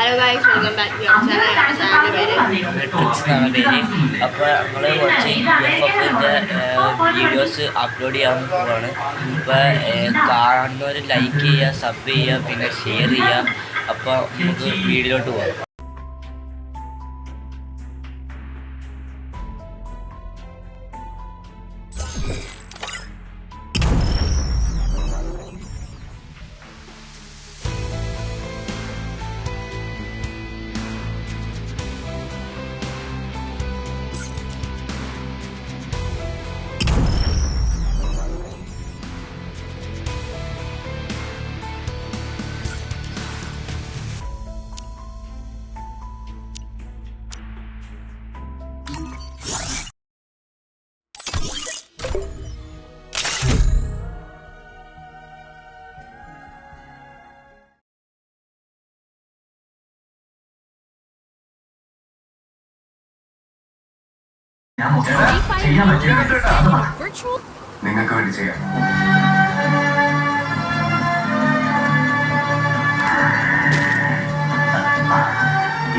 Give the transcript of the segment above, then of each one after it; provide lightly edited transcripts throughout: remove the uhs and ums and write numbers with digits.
Hello guys, welcome back to your channel. ചാനലിൻ്റെ പേര് tricks എന്നാണ് പേര്. അപ്പോൾ നമ്മൾ കുറച്ച് വീഡിയോസ് അപ്ലോഡ് ചെയ്യാൻ പോവാണ്. അപ്പോൾ കാണുന്നവർ ലൈക്ക് ചെയ്യുക, സബ് ചെയ്യുക, പിന്നെ ഷെയർ ചെയ്യുക. അപ്പോൾ നമുക്ക് വീഡിയോയിലോട്ട് പോകാം. നിങ്ങൾക്ക് വേണ്ടി ചെയ്യാം.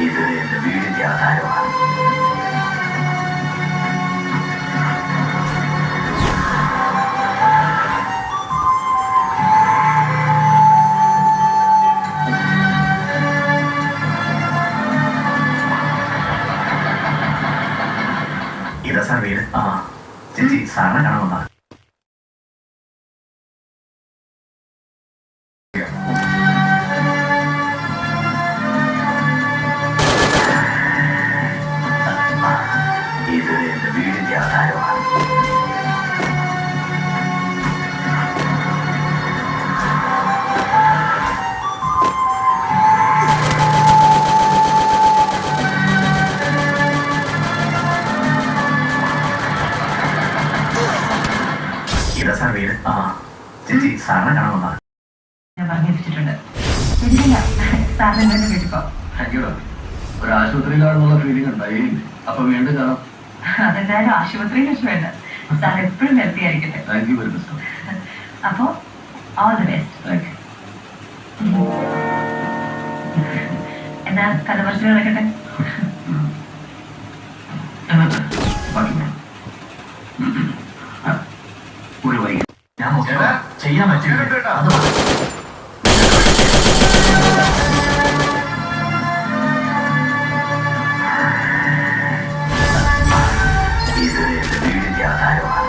ഇത് എന്റെ വീടിന്റെ ആധാരമാണ്. ഇതാ സാർ വീട്. ചേച്ചി സാറിനെ കാണുമെന്നാണ്. ഇത് എന്റെ വീടിന്റെ ആധാരമാണ്. ഇതാ സാർ വീട്. ചേച്ചി സാറിനെ കാണുമെന്നാണ്. ഞാൻ പറഞ്ഞിട്ടുണ്ട്. ശരിയല്ല, സാറിന് തന്നെ വീട്ടിൽ പോവാം. ഒരു ആശുപത്രിയിലാണെന്നുള്ള ഫീലിംഗ് ഉണ്ടായി. അപ്പൊ വീണ്ടും കാണാം. അതെന്തായാലും ആശുപത്രിയിൽ വെച്ച് വേണ്ട. സാർ എപ്പോഴും ഹെൽത്തിയായിരിക്കട്ടെ. Thank you very much. അപ്പോ ഓൾ ദി ബെസ്റ്റ്. എന്നാ കഥ പറച്ചിൽ നടക്കട്ടെ. ഒരു വൈകി ഞാൻ ചെയ്യാൻ പറ്റില്ല. ഇത് എന്റെ വീടിന്റെ ആധാരമാണ്.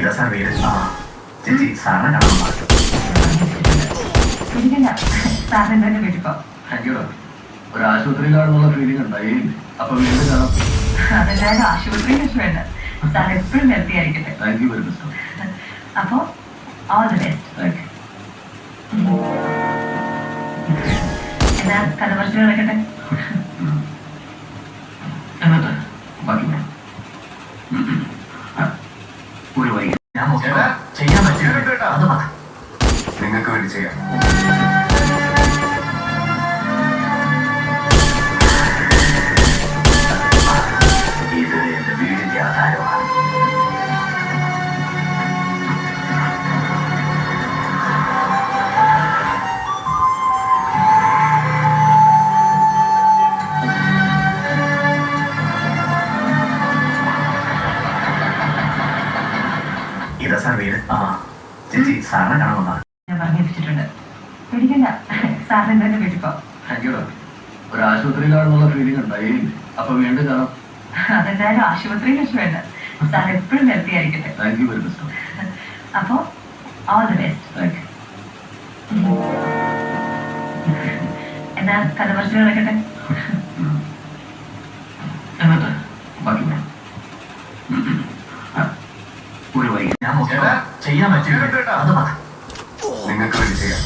ഇതാ സാർ വീട്. ചേച്ചി സാറിനെ കാണുമെന്നാണ്. ശരിയല്ല, സാറിന് തന്നെ വീട്ടിൽ പോവാം. ഒരു ആശുപത്രിയിലാണെന്നുള്ള ഫീലിംഗ് ഉണ്ടായി. അപ്പൊ വീണ്ടും കാണാം. അതെന്തായാലും ആശുപത്രിയിൽ വെച്ച് വേണ്ട. സാർ എപ്പോഴും ഹെൽത്തിയായിരിക്കട്ടെ. Thank you very much. അപ്പോ ഓൾ ദി ബെസ്റ്റ്. എന്നാ കഥ പറച്ചിൽ നടക്കട്ടെ. ഒരു വൈകി ഞാൻ ചെയ്യാൻ പറ്റില്ല. അത് നിങ്ങൾക്ക് വേണ്ടി ചെയ്യാം. ഇത് എന്റെ വീടിന്റെ ആധാരമാണ്. ഇതാ സാർ വീട്. ചേച്ചി സാറിനെ കാണുമെന്നാണ്. ഞാൻ പറഞ്ഞിട്ടുണ്ട്. പേടിക്കണ്ട, സാറിന് തന്നെ വീട്ടിൽ പോവാം. ഒരു ആശുപത്രിയിലാണെന്നുള്ള ഫീലിംഗ് ഉണ്ടായി. അപ്പൊ വീണ്ടും കാണാം. അതെന്തായാലും ആശുപത്രിയിൽ വെച്ച് വേണ്ട. സാർ എപ്പോഴും ഹെൽത്തിയായിരിക്കട്ടെ. Thank you very much. അപ്പോ ഓൾ ദി ബെസ്റ്റ്. എന്നാ കഥ പറച്ചിൽ നടക്കട്ടെ. ഒരു വൈകി ഞാൻ ചെയ്യാൻ പറ്റില്ല. അത് നിങ്ങൾക്ക് വേണ്ടി ചെയ്യാം.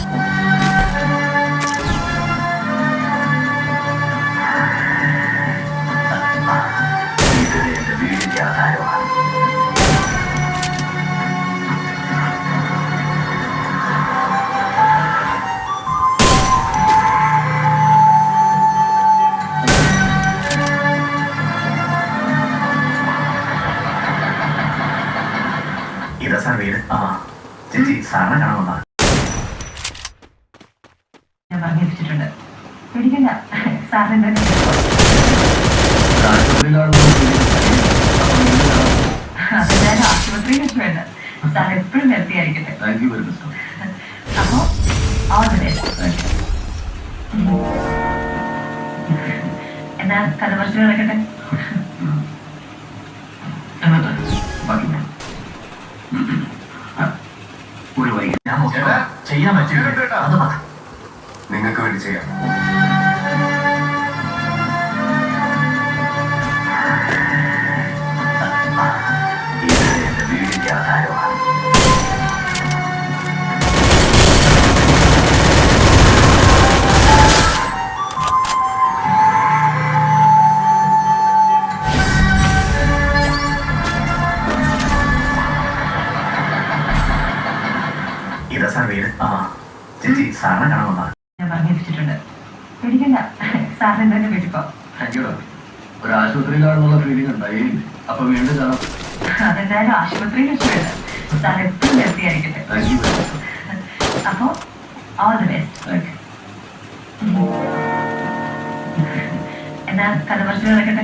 ഇത് എന്റെ വീടിന്റെ ആധാരമാണ്. സാറിനെ കാണുമെന്നാ ഞാൻ പറഞ്ഞേൽപ്പിച്ചിട്ടുണ്ട്. പേടിക്കണ്ട, സാറിന് എന്തായാലും അതെന്തായാലും ആശുപത്രിയിൽ വെച്ച് വേണ്ട. സാർ എപ്പോഴും ഹെൽത്തിയായിരിക്കട്ടെ. അപ്പോ ഓൾ ദി ബെസ്റ്റ്. എന്നാ കഥ പറച്ചിൽ നടക്കട്ടെ. ഒരു വൈകി ഞാൻ ചെയ്യാൻ പറ്റില്ല. അത് മതി, നിങ്ങൾക്ക് വേണ്ടി ചെയ്യാം. ഇത് എന്റെ വീടിന്റെ ആധാരമാണ്. ഇതാ സാർ വീട്. ചേച്ചി സാറിനെ കാണുമെന്നാ ഞാൻ പറഞ്ഞേൽപ്പിച്ചിട്ടുണ്ട്. പേടിക്കണ്ട, സാറിന് എന്തായാലും വീട്ടിൽ പോ. ഒരു ആശുപത്രിയിലാണെന്നുള്ള ഫീലിംഗ് ഉണ്ടായി. അപ്പൊ വീണ്ടും കാണാം. അതെന്തായാലും ആശുപത്രിയിൽ വെച്ച് വേണ്ട. സാർ എപ്പോഴും ഹെൽത്തിയായിരിക്കട്ടെ. അപ്പോ ഓൾ ദി ബെസ്റ്റ്. എന്നാ കഥ പറച്ചിൽ നടക്കട്ടെ.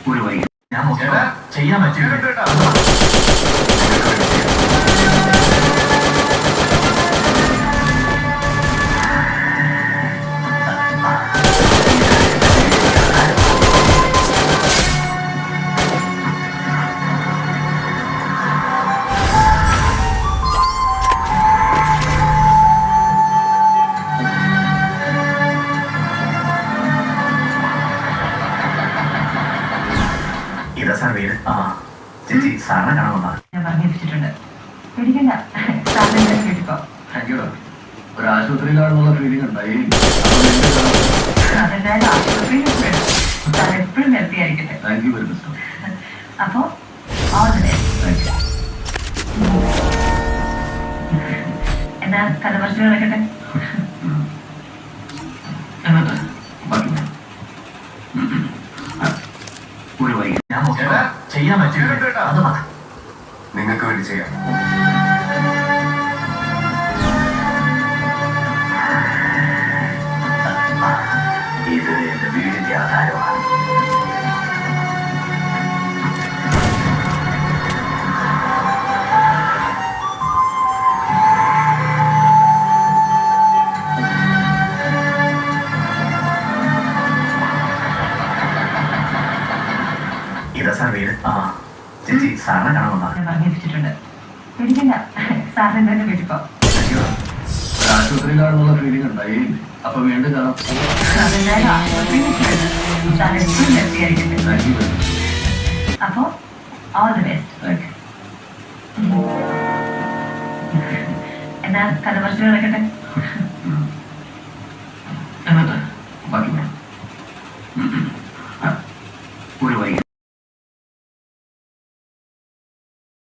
ഒരു വൈകി ഞാൻ ചെയ്യാൻ പറ്റില്ല. ഇതാ സാർ വീട്. ചേച്ചി സാറിനെ കാണുമെന്നാ ഞാൻ പറഞ്ഞേൽപ്പിച്ചിട്ടുണ്ട്. പേടിക്കണ്ട, സാറിന് എന്തായാലും വീട്ടിൽ പോ. ഒരു ആശുപത്രിയിലാണെന്നുള്ള ഫീലിംഗ് ഉണ്ടായി. അതെന്തായാലും ആശുപത്രിയിൽ വെച്ച് വേണ്ട. സാർ എപ്പോഴും ഹെൽത്തിയായിരിക്കട്ടെ. അപ്പോ ഓൾ ദി ബെസ്റ്റ്. എന്നാ കഥ പറച്ചിൽ നടക്കട്ടെ. ഒരു വൈകി ഞാൻ ചെയ്യാൻ പറ്റില്ല. അത് മതി, നിങ്ങൾക്ക് വേണ്ടി ചെയ്യാം. ഇത് എന്റെ വീടിന്റെ ആധാരമാണ്. ഇതാ സാർ വീട്. ചേച്ചി സാറിനെ കാണുമെന്നാ ഞാൻ പറഞ്ഞേൽപ്പിച്ചിട്ടുണ്ട്. പേടിക്കണ്ട, സാറിന് എന്തായാലും വീട്ടിൽ പോ. ഒരു ആശുപത്രിയിലാണെന്നുള്ള ഫീലിംഗ് ഉണ്ടായി. അപ്പൊ വീണ്ടും കാണാം. അതെന്തായാലും ആശുപത്രിയിൽ വെച്ച് വേണ്ട. സാർ എപ്പോഴും ഹെൽത്തിയായിരിക്കട്ടെ. അപ്പോ ഓൾ ദി ബെസ്റ്റ്. എന്നാ കഥ പറച്ചിൽ നടക്കട്ടെ.